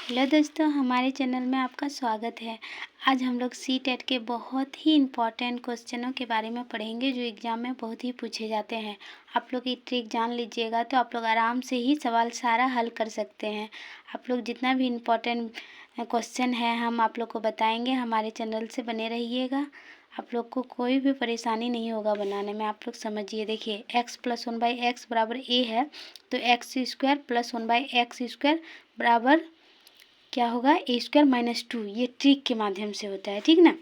Hello दोस्तों, हमारे channel में आपका स्वागत है। आज हम लोग सी-टेट के बहुत ही इम्पॉर्टेंट क्वेश्चनों के बारे में पढ़ेंगे जो एग्ज़ाम में बहुत ही पूछे जाते हैं। आप लोग ये ट्रिक जान लीजिएगा तो आप लोग आराम से ही सवाल सारा हल कर सकते हैं। आप लोग जितना भी इम्पॉर्टेंट क्वेश्चन है हम आप लोग को बताएंगे। हमारे चैनल से बने रहिएगा, आप लोग को कोई भी परेशानी नहीं होगा बनाने में। आप लोग समझिए, देखिए x + 1/x बराबर a है तो x² + 1/x² बराबर क्या होगा, a² - 2। ये ट्रिक के माध्यम से होता है, ठीक ना।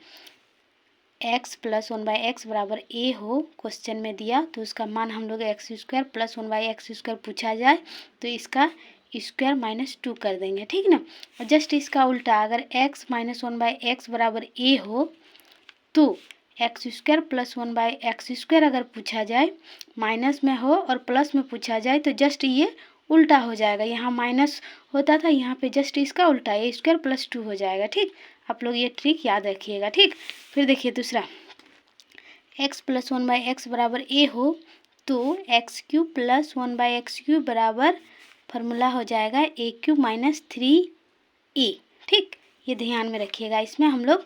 x + 1/x बराबर a हो क्वेश्चन में दिया तो उसका मान हम लोग x² + 1/x² पूछा जाए तो इसका स्क्वायर -2 कर देंगे, ठीक ना। और जस्ट इसका उल्टा, अगर x - 1/x बराबर a हो तो x² + 1/x² अगर पूछा जाए, माइनस में हो और प्लस में पूछा जाए तो जस्ट ये उल्टा हो जाएगा। यहाँ माइनस होता था, यहाँ पे जस्ट इसका उल्टा a² + 2 हो जाएगा, ठीक। आप लोग ये ट्रिक याद रखिएगा, ठीक। फिर देखिए दूसरा, x + 1/x बराबर a हो तो x³ + 1/x³ बराबर फार्मूला हो जाएगा a³ - 3a, ठीक। ये ध्यान में रखिएगा। इसमें हम लोग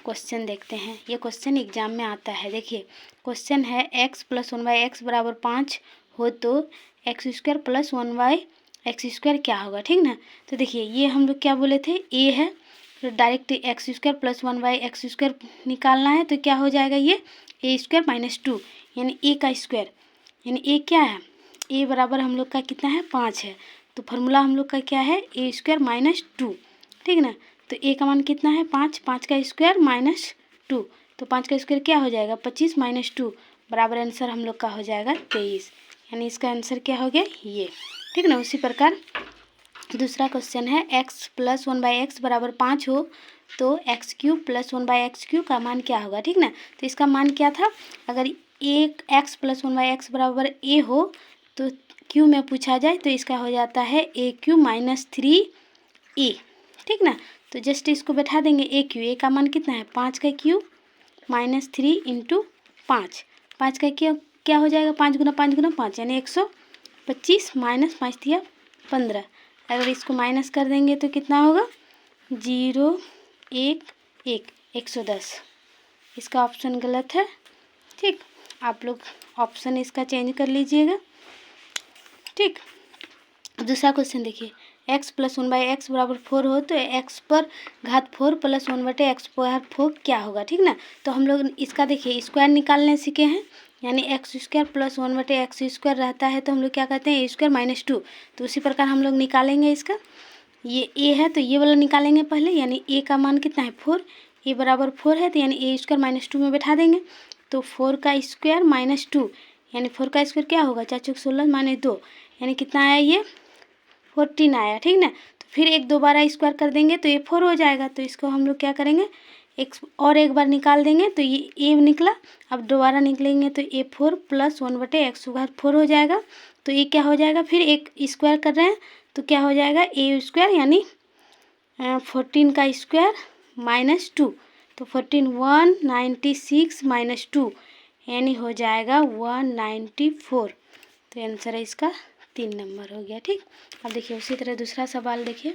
क्वेश्चन देखते हैं। ये क्वेश्चन एग्जाम में आता है। देखिए क्वेश्चन है x + 1/x बराबर 5 हो तो x² + 1/x² क्या होगा, ठीक ना। तो देखिए ये हम लोग क्या बोले थे, a है तो डायरेक्ट x² + 1/x² निकालना है तो क्या हो जाएगा, ये a² - 2 यानी a का स्क्वायर, यानी a क्या है, a बराबर हम लोग का कितना है, 5 है। तो फार्मूला हम लोग का क्या है, a² - 2, ठीक ना। तो a का मान कितना है, 5, 5 का स्क्वायर -2, तो 5 का स्क्वायर क्या हो जाएगा, 25 - 2 बराबर आंसर हम लोग का हो जाएगा 23। यानी इसका आंसर क्या हो गया, ये, ठीक ना। उसी प्रकार दूसरा क्वेश्चन है x + 1/x बराबर 5 हो तो x³ + 1/x³ का मान क्या होगा, ठीक ना। तो इसका मान क्या था, अगर एक x + 1/x बराबर a हो तो q में पूछा जाए तो इसका हो जाता है a³ - 3a, ठीक ना। तो जस्ट इसको बैठा देंगे, a का मान कितना है, 5 का क्यूब -3 × 5, 5 का क्यूब क्या हो जाएगा, 5 × 5 × 5 यानी 125 - 5 दिया 15। अगर इसको माइनस कर देंगे तो कितना होगा, 0 1 1 110। इसका ऑप्शन गलत है, ठीक। आप लोग ऑप्शन इसका चेंज कर लीजिएगा, ठीक। दूसरा क्वेश्चन देखिए, x + 1/x बराबर 4 हो तो x पर घात 4 + 1/x² 4 क्या होगा, ठीक ना। तो हम लोग इसका देखिए स्क्वायर निकालने सीखे हैं, यानी x² + 1/x² रहता है तो हम लोग क्या कहते हैं, a² - 2। तो उसी प्रकार हम लोग निकालेंगे इसका, ये a है तो ये वाला निकालेंगे पहले, यानी a का मान कितना है, 4, a बराबर 4 है तो यानी a² - 2 में बैठा देंगे तो 4 का स्क्वायर -2 यानी 4 का स्क्वायर क्या होगा, 4 × 16 - 2 यानी कितना आया, ये 14 आया, ठीक ना। तो फिर एक दोबारा स्क्वायर कर देंगे तो ये 4 हो जाएगा। तो इसको हम लोग क्या करेंगे, एक बार निकाल देंगे तो ये a निकला। अब दोबारा निकलेंगे तो a4 + 1/x² 4 हो जाएगा। तो ये क्या हो जाएगा, फिर एक स्क्वायर कर रहे हैं तो क्या हो जाएगा, a² यानी 14 का स्क्वायर -2 तो 14 196 - 2 यानी हो जाएगा 194। तो आंसर है इसका 3 नंबर हो गया, ठीक। अब देखिए उसी तरह दूसरा सवाल देखिए,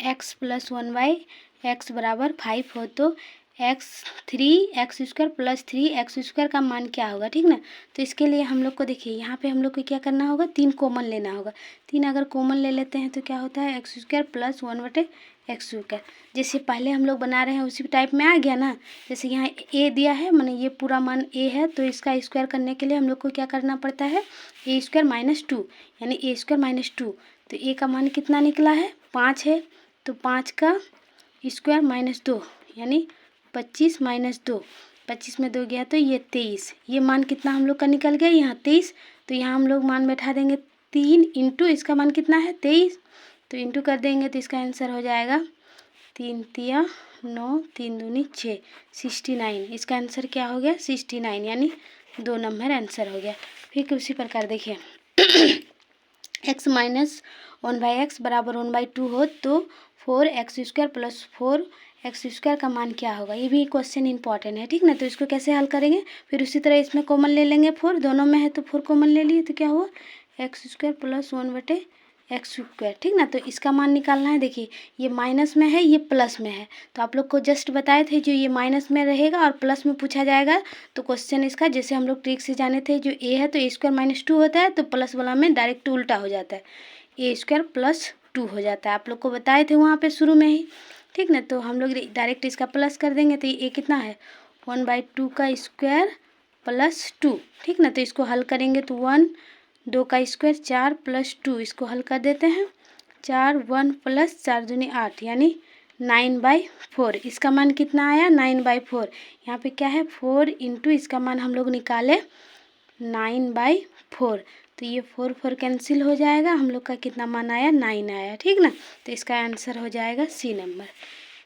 x + 1/x बराबर 5 हो तो x² + 3x² का मान क्या होगा, ठीक ना। तो इसके लिए हम लोग को देखिए यहाँ पे हम लोग को क्या करना होगा, 3 कॉमन लेना होगा। 3 अगर कॉमन ले लेते हैं तो क्या होता है, x² + 1/x²। जैसे पहले हम लोग बना रहे हैं उसी टाइप में आ गया ना। जैसे यहाँ a दिया है, माने ये पूरा मान a है तो इसका स्क्वायर करने के लिए हम लोग को क्या करना पड़ता है, a² - 2 यानी a² - 2। तो a का मान कितना निकला है, 5 है तो 5 का स्क्वायर -2 यानी 25 - 2, 25 में 2 गया तो ये 23। ये मान कितना हम लोग का निकल गया, यहाँ 23। तो यहाँ हम लोग मान बैठा देंगे 3 × इसका मान कितना है, 23। तो इंटू कर देंगे तो इसका आंसर हो जाएगा 3 तिया 9, 3 दूनी 6, 69। इसका आंसर क्या हो गया, 69 यानी 2 नंबर आंसर हो गया। फिर उसी प्रकार देखिए x - 1/x बराबर 1/2 हो तो 4x² + 4x² का मान क्या होगा। ये भी क्वेश्चन इंपॉर्टेंट है, ठीक ना। तो इसको कैसे हल करेंगे, फिर उसी तरह इसमें कॉमन ले लेंगे, 4 दोनों में है तो 4 कॉमन ले लिए तो क्या हुआ, x² + 1/x² एक्स स्क्वायर, ठीक ना। तो इसका मान निकालना है। देखिए ये माइनस में है, ये प्लस में है, तो आप लोग को जस्ट बताए थे जो ये माइनस में रहेगा और प्लस में पूछा जाएगा तो क्वेश्चन इसका जैसे हम लोग ट्रिक से जाने थे, जो ए है तो ए स्क्वायर माइनस 2 होता है, तो प्लस वाला में डायरेक्ट उल्टा हो जाता है, ए स्क्वायर प्लस 2 हो जाता है। आप लोग को बताए थे वहाँ पे शुरू में ही, ठीक ना। तो हम लोग डायरेक्ट इसका प्लस कर देंगे, तो ये कितना है 1/2 का स्क्वायर प्लस 2, ठीक ना। तो इसको हल करेंगे तो 1 2 का स्क्वायर 4 प्लस 2, इसको हल कर देते हैं। 4 1 प्लस 4 दूनी 8 यानी 9/4। इसका मान कितना आया 9/4। यहाँ पे क्या है 4 इंटू इसका मान हम लोग निकाले 9/4, तो ये 4 4 कैंसिल हो जाएगा। हम लोग का कितना मान आया 9 आया, ठीक ना। तो इसका आंसर हो जाएगा सी नंबर।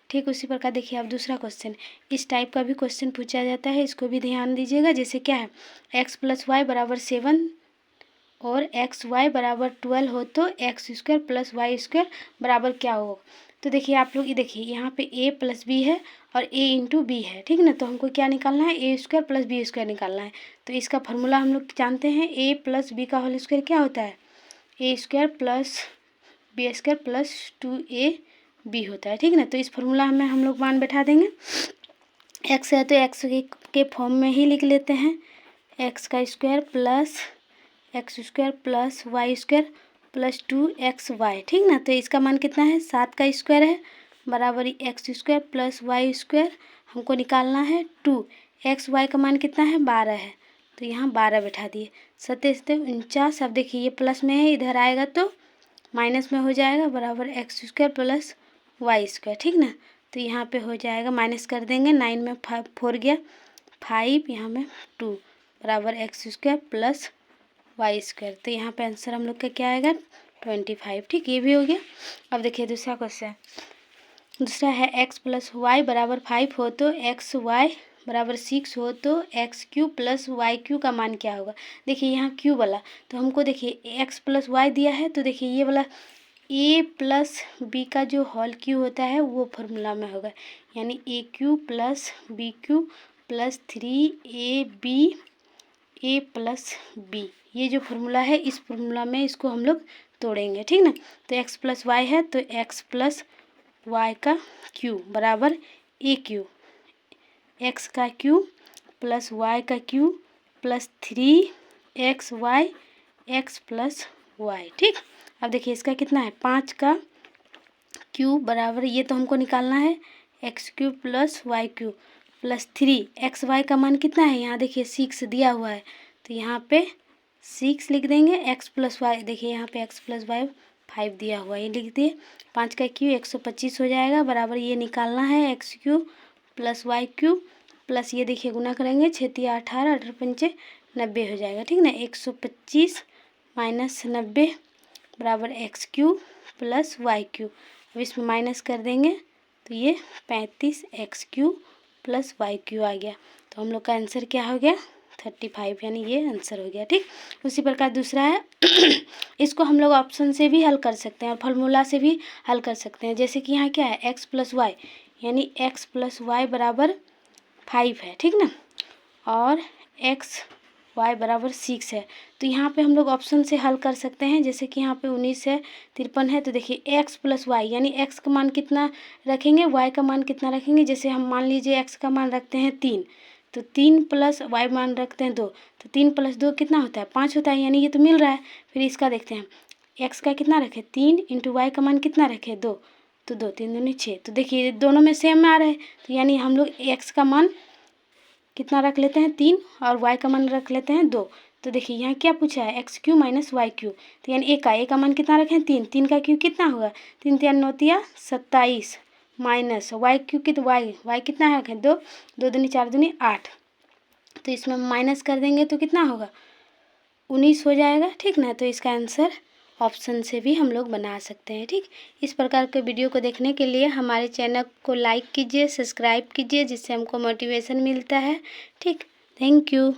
ठीक उसी प्रकार देखिए अब दूसरा क्वेश्चन, इस टाइप का भी क्वेश्चन पूछा जाता है, इसको भी ध्यान दीजिएगा। जैसे क्या है x + y = 7 और एक्स वाई बराबर 12 हो तो x square plus y square बराबर क्या हो। तो देखिए आप लोग ये देखिए यहाँ पे a + b है और a इंटू बी है, ठीक ना। तो हमको क्या निकालना है a square plus b square निकालना है। तो इसका फार्मूला हम लोग जानते हैं, a + b का होल स्क्वायर क्या होता है a square plus b square plus 2ab होता है, ठीक ना। तो इस फार्मूला में हम लोग मान बैठा देंगे। x है तो x के फॉर्म में ही लिख लेते हैं, x का square plus x square plus y square plus 2xy, ठीक ना। तो इसका मान कितना है 7 का स्क्वायर है बराबर x square plus y square हमको निकालना है 2, xy का मान कितना है 12 है, तो यहाँ 12 बैठा दिए। 27 49। अब देखिए ये प्लस में है, इधर आएगा तो माइनस में हो जाएगा बराबर x square plus y square, ठीक ना। तो यहाँ पे हो जाएगा माइनस कर देंगे, 9 में 4 गया 5, यहाँ में 2 बराबर x square plus y square. तो यहाँ पे आंसर हम लोग का क्या आएगा 25, ठीक। ये भी हो गया। अब देखिए दूसरा क्वेश्चन, दूसरा है x + y = 5 हो तो एक्स वाई बराबर 6 हो तो x³ + y³ का मान क्या होगा। देखिए यहाँ क्यू वाला तो हमको देखिए x + y दिया है, तो देखिए ये वाला a + b का जो होल क्यू होता है वो फार्मूला में होगा, यानी a³ + b³ + 3ab a + b, ये जो फार्मूला है इस फार्मूला में इसको हम लोग तोड़ेंगे, ठीक ना। तो x + y है तो x + y का क्यू बराबर a³, x का क्यू प्लस y का Q plus 3xy x + y, ठीक। अब देखिए इसका कितना है 5 का क्यू बराबर, ये तो हमको निकालना है x³ + y³ प्लस 3xy का मान कितना है, यहाँ देखिए 6 दिया हुआ है, तो यहाँ पे 6 लिख देंगे। x + y देखिए यहाँ पे x + y 5 दिया हुआ है, ये लिख दिए। 5 का क्यू 125 हो जाएगा बराबर, ये निकालना है x³ + y³ प्लस ये देखिए गुना करेंगे 6 × 18 18 × 5 90 हो जाएगा, ठीक ना। 125 - 90 बराबर x³ + y³। अब इसमें माइनस कर देंगे तो ये 35 x³ + y³ आ गया। तो हम लोग का आंसर क्या हो गया 35, यानी ये आंसर हो गया, ठीक। उसी प्रकार दूसरा है इसको हम लोग ऑप्शन से भी हल कर सकते हैं और फार्मूला से भी हल कर सकते हैं। जैसे कि यहाँ क्या है x + y यानी x + y बराबर 5 है, ठीक ना, और xy बराबर 6 है, तो यहाँ पे हम लोग ऑप्शन से हल कर सकते हैं। जैसे कि यहाँ पे 19 है 53 है, तो देखिए x + y यानी x का मान कितना रखेंगे y का मान कितना रखेंगे। जैसे हम मान लीजिए x का मान रखते हैं 3, तो 3 + y मान रखते हैं 2, तो 3 + 2 कितना होता है 5 होता है, यानी ये तो मिल रहा है। फिर इसका देखते हैं x का कितना रखे 3 × y का मान कितना रखे 2, तो 2 3 दूनी 6, तो देखिए दोनों में सेम में आ रहा है, तो यानी हम लोग x का मान कितना रख लेते हैं 3 और y का मान रख लेते हैं 2। तो देखिए यहाँ क्या पूछा है x³ - y³, तो यानी a का मान कितना रखें 3, 3 का क्यू कितना होगा 3 3 9 27 माइनस y³ की, तो y कितना है रखें 2 2 दूनी 4 दूनी 8, तो इसमें माइनस कर देंगे तो कितना होगा 19 हो जाएगा, ठीक ना। तो इसका आंसर ऑप्शन से भी हम लोग बना सकते हैं, ठीक। इस प्रकार के वीडियो को देखने के लिए हमारे चैनल को लाइक कीजिए, सब्सक्राइब कीजिए, जिससे हमको मोटिवेशन मिलता है, ठीक। Thank you.